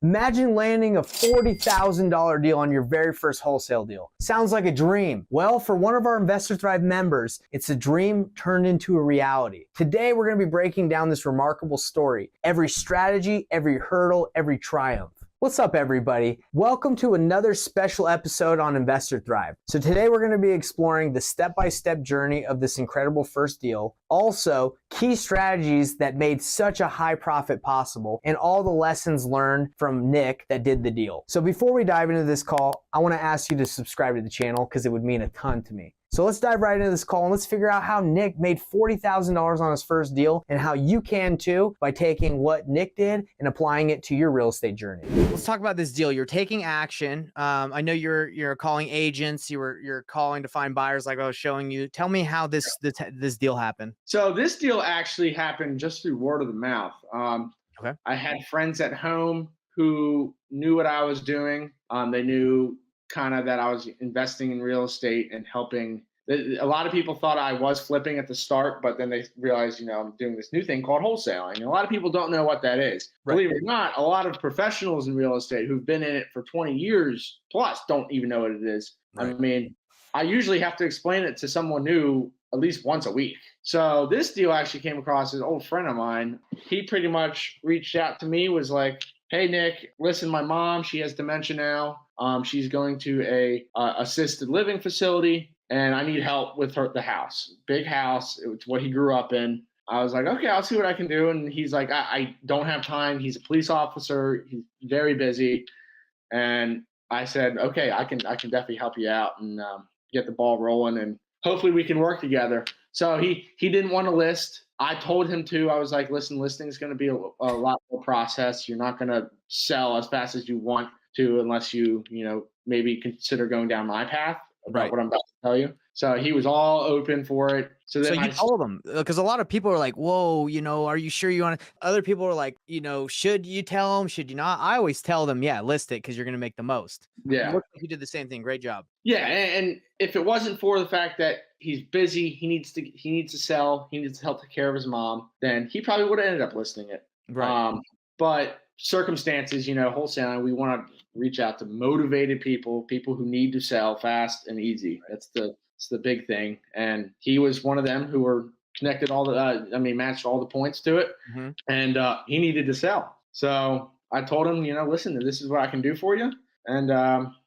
Imagine landing a $40,000 deal on your very first wholesale deal. Sounds like a dream. Well, for one of our Investor Thrive members, it's a dream turned into a reality. Today, we're going to be breaking down this remarkable story. Every strategy, every hurdle, every triumph. What's up, everybody? Welcome to another special episode on Investor Thrive. So today we're going to be exploring the step-by-step journey of this incredible first deal, also key strategies that made such a high profit possible, and all the lessons learned from Nick that did the deal. So before we dive into this call, I want to ask you to subscribe to the channel because it would mean a ton to me. So let's dive right into this call and let's figure out how Nick made $40,000 on his first deal and how you can too by taking what Nick did and applying it to your real estate journey. Let's talk about this deal. You're taking action. I know you're calling agents. You're calling to find buyers like I was showing you. Tell me how this deal happened. So this deal actually happened just through word of the mouth. Okay. I had friends at home who knew what I was doing. They knew kind of that I was investing in real estate and helping. A lot of people thought I was flipping at the start, but then they realized, I'm doing this new thing called wholesaling. And a lot of people don't know what that is. Right. Believe it or not, a lot of professionals in real estate who've been in it for 20 years plus don't even know what it is. Right. I mean, I usually have to explain it to someone new at least once a week. So this deal actually came across as an old friend of mine. He pretty much reached out to me, was like, "Hey, Nick, listen, my mom, she has dementia now. She's going to a assisted living facility, and I need help with the house. Big house. It's what he grew up in." I was like, "Okay, I'll see what I can do." And he's like, I don't have time. He's a police officer. He's very busy. And I said, "Okay, I can definitely help you out and get the ball rolling, and hopefully we can work together." So he didn't want to list. I told him to. I was like, "Listen, listing is going to be a lot more process. You're not going to sell as fast as you want to unless you maybe consider going down my path about what I'm about to tell you." So he was all open for it. So you told them, because a lot of people are like, "Whoa, are you sure you want to?" Other people are like, "Should you tell them? Should you not?" I always tell them, "Yeah, list it because you're going to make the most." Yeah. Looks like you did the same thing. Great job. Yeah, and if it wasn't for the fact that he's busy, he needs to sell, he needs to help take care of his mom, then he probably would have ended up listing it. Right. But circumstances, wholesaling, we want to reach out to motivated people who need to sell fast and easy. It's the big thing. And he was one of them who were connected matched all the points to it. Mm-hmm. And he needed to sell. So I told him, listen, this is what I can do for you. And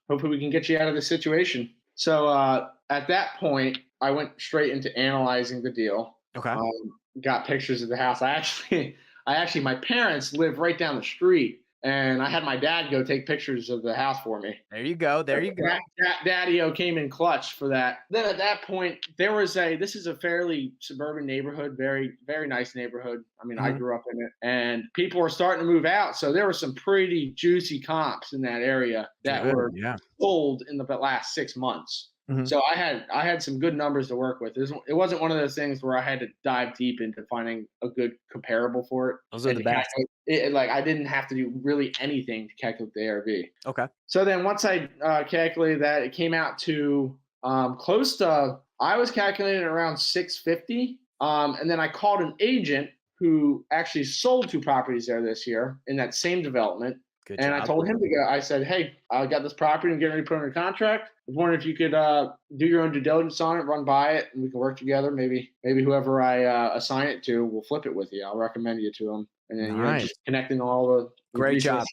hopefully we can get you out of this situation. So at that point, I went straight into analyzing the deal. Okay. Got pictures of the house. I actually, my parents live right down the street, and I had my dad go take pictures of the house for me. There you go. Daddy-o came in clutch for that. Then at that point, this is a fairly suburban neighborhood, very, very nice neighborhood. I mean, I grew up in it, and people were starting to move out. So there were some pretty juicy comps in that area that were sold in the last 6 months. Mm-hmm. So I had some good numbers to work with. It wasn't one of those things where I had to dive deep into finding a good comparable for it. Those are the best. I didn't have to do really anything to calculate the ARV. Okay. So then once I calculated that, it came out to close to, I was calculating around 650. And then I called an agent who actually sold 2 properties there this year in that same development. Good job. I told him to go. I said, "Hey, I got this property and getting ready to put it under contract. I was wondering if you could do your own due diligence on it, run by it, and we can work together. Maybe whoever I assign it to will flip it with you. I'll recommend you to them." And then just connecting all the great job.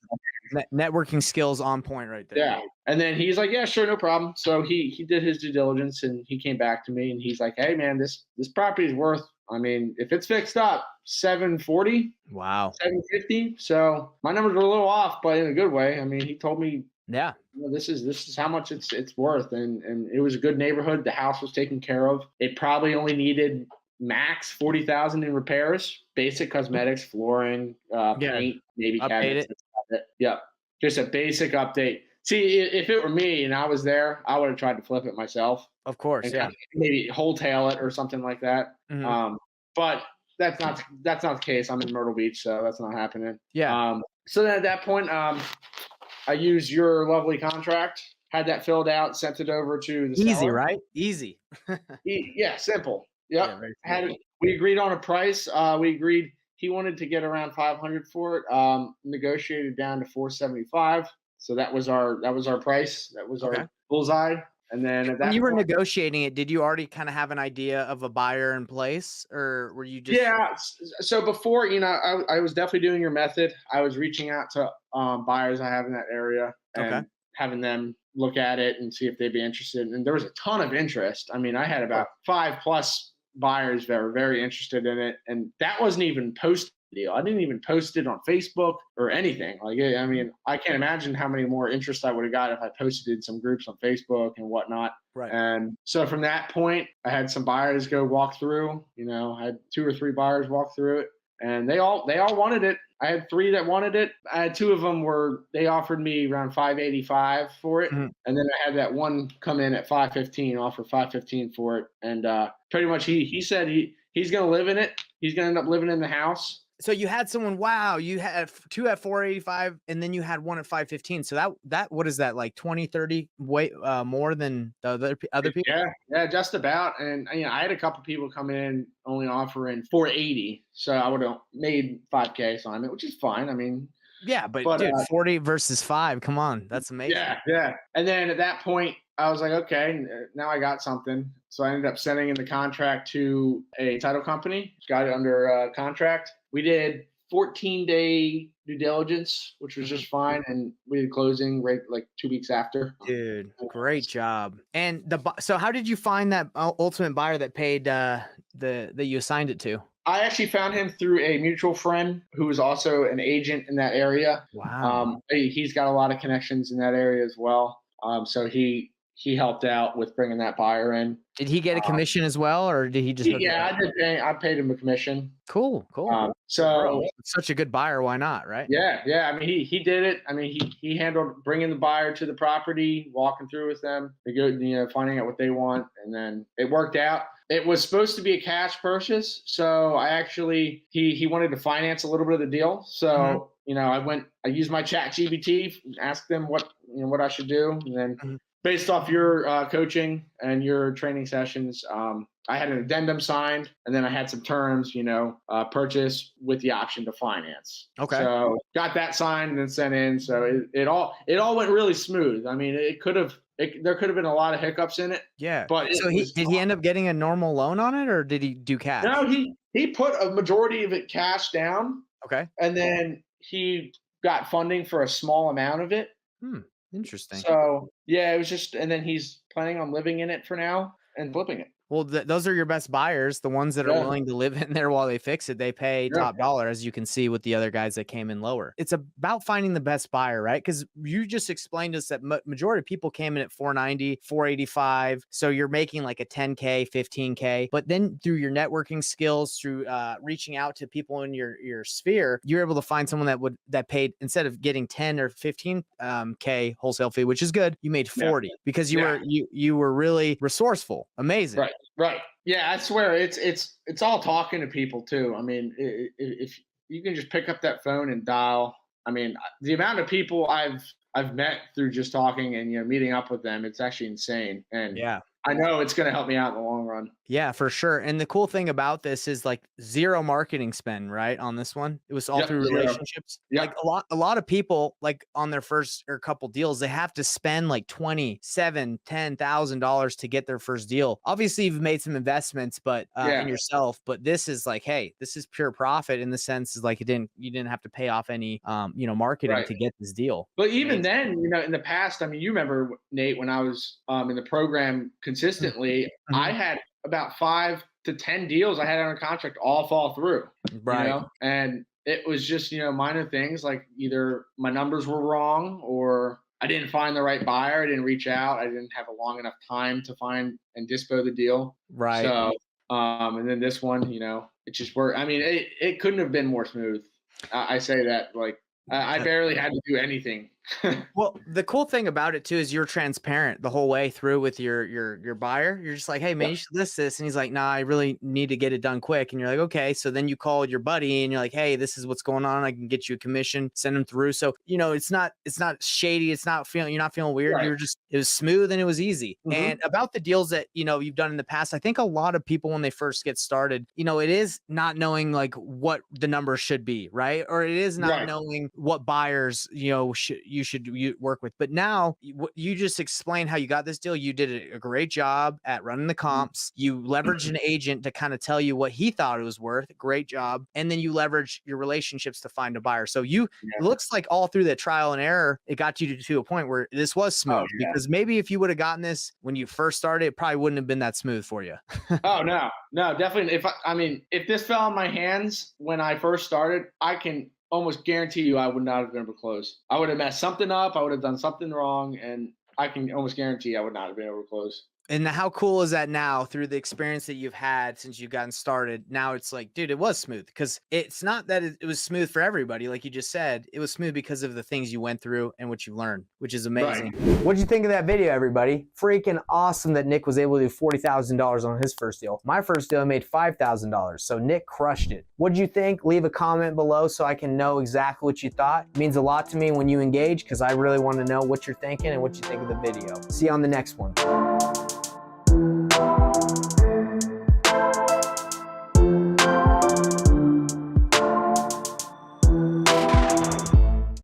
Networking skills on point right there. Yeah. And then he's like, "Yeah, sure, no problem." So he did his due diligence and he came back to me and he's like, "Hey, man, this property is worth, if it's fixed up, 740. Wow. 750. So my numbers were a little off, but in a good way. He told me, this is how much it's worth. And it was a good neighborhood. The house was taken care of. It probably only needed max 40,000 in repairs, basic cosmetics, flooring, paint, maybe cabinets. Yeah. Just a basic update. See, if it were me and I was there, I would have tried to flip it myself. Of course, yeah. Maybe wholesale it or something like that. Mm-hmm. But that's not the case. I'm in Myrtle Beach, so that's not happening. Yeah. So then at that point, I used your lovely contract, had that filled out, sent it over to the seller. Easy, right? Easy. Yeah, simple. Yep. Yeah, we agreed on a price. We agreed he wanted to get around 500 for it. Negotiated down to 475. So that was our price. That was Okay. our bullseye. And then at When that you were point, negotiating it, did you already kind of have an idea of a buyer in place, or were you just yeah. So before, I was definitely doing your method. I was reaching out to buyers I have in that area okay? and having them look at it and see if they'd be interested. And there was a ton of interest. I mean, I had Cool. about 5+ buyers that were very interested in it, and that wasn't even posted. Deal. I didn't even post it on Facebook or anything. Like, I Mhm. mean, I can't imagine how many more interest I would have got if I posted in some groups on Facebook and whatnot. Right. And so from that point, I had some buyers go walk through. I had 2 or 3 buyers walk through it, and they all wanted it. I had 3 that wanted it. I had 2 of them they offered me around 585 for it, Mhm. and then I had that one come in at 515, offer 515 for it, and pretty much he said he's gonna live in it. He's gonna end up living in the house. So you had someone, wow, you had 2 at 485 and then you had 1 at 515. So that what is that, like 20, 30 way more than the other people? Yeah, yeah, just about. And I had a couple people come in only offering 480, so I would have made 5K on it, which is fine. I mean, Yeah, but but dude, 40 versus 5, come on. That's amazing. yeah, yeah. And then at that point, I was like, okay, now I got something. So I ended up sending in the contract to a title company, got it under contract. We did 14-day due diligence, which was Mhm. just fine, and we did closing right like 2 weeks after. Dude, great job. And so how did you find that ultimate buyer that paid that you assigned it to? I actually found him through a mutual friend who is also an agent in that area. Wow. He's got a lot of connections in that area as well. So he helped out with bringing that buyer in. Did he get a Um, commission as well, or did he just hook it yeah, up? I paid him a commission. Cool, cool. Well, bro, So it's such a good buyer. Why not? Right? yeah, yeah. I mean, he did it. I mean, he handled bringing the buyer to the property, walking through with them, finding out what they want, and then it worked out. It was supposed to be a cash purchase, so I actually he wanted to finance a little bit of the deal. Mhm, So I used my chat GBT, asked them what I should do, and then mhm. based off your coaching and your training sessions, I had an addendum signed, and then I had some terms, purchase with the option to finance. Okay. So got that signed and then sent in. So it all went really smooth. I mean, there could have been a lot of hiccups in it, Yeah. but it So was did he end up getting a normal loan on it, or did he do cash? no. He put a majority of it cash down, Okay. and then he got funding for a small amount of it. Hmm. Interesting. So yeah, it was just, and then he's planning on living in it for now and flipping it. Well, those are your best buyers, the ones that are Yeah, willing to live in there while they fix it. They pay yeah, top dollar, as you can see with the other guys that came in lower. It's about finding the best buyer, right? Because you just explained to us that majority of people came in at 490, 485. So you're making like a 10K, 15K. But then through your networking skills, through reaching out to people in your sphere, you're able to find someone that paid, instead of getting 10 or 15 K wholesale fee, which is good, you made yeah, 40 because you yeah. were you were really resourceful. Amazing. Right, right. Yeah, I swear it's all talking to people too. I mean, if you can just pick up that phone and dial. I mean, the amount of people I've met through just talking and meeting up with them, it's actually insane. And Yeah. I know it's going to help me out in the long run. Yeah, for sure. And the cool thing about this is like zero marketing spend, right? On this one, it was all Yep, through 0. relationships. Like Yep, a lot of people, like on their first or couple deals, they have to spend like 27, $10,000 to get their first deal. Obviously, you've made some investments, but in yeah, yourself. But this is like, hey, this is pure profit in the sense is like you didn't have to pay off any marketing right. to get this deal. But It's even amazing. then, in the past, I mean, you remember, Nate, when I was in the program consistently, I Mhm. had about 5 to 10 deals I had under contract all fall through, Right. and it was just, minor things like either my numbers were wrong or I didn't find the right buyer. I didn't reach out. I didn't have a long enough time to find and dispo the deal. Right. So, and then this one, it just worked. I mean, it couldn't have been more smooth. I say that like I barely had to do anything Well, the cool thing about it too is you're transparent the whole way through with your buyer. You're just like, hey man, Yeah. you should list this. And he's like, nah, I really need to get it done quick. And you're like, okay. So then you call your buddy and you're like, hey, this is what's going on. I can get you a commission, send them through. So, you know, it's not shady. It's not feeling, you're not feeling weird. Right. You're just, it was smooth and it was easy. Hmm. And about the deals that, you know, you've done in the past, I think a lot of people when they first get started, you know, it is not knowing like what the number should be, right? Or it is not Right. knowing what buyers, you know, you should work with. But now you just explained how you got this deal. You did a great job at running the comps. You leveraged an agent to kind of tell you what he thought it was worth. Great job. And then you leverage your relationships to find a buyer. So you, Yeah. it looks like all through the trial and error, it got you to a point where this was smooth. Oh yeah. Because maybe if you would have gotten this when you first started, it probably wouldn't have been that smooth for you. Oh no, no, definitely. I mean, if this fell in my hands when I first started, I can almost guarantee you I would not have been able to close. I would have messed something up. I would have done something wrong, and I can almost guarantee I would not have been able to close. And how cool is that now through the experience that you've had since you've gotten started? Now it's like, dude, it was smooth because it's not that it was smooth for everybody. Like you just said, it was smooth because of the things you went through and what you learned, which is amazing. Right. What'd you think of that video, everybody? Freaking awesome that Nick was able to do $40,000 on his first deal. My first deal made $5,000. So Nick crushed it. What'd you think? Leave a comment below so I can know exactly what you thought. It means a lot to me when you engage because I really want to know what you're thinking and what you think of the video. See you on the next one.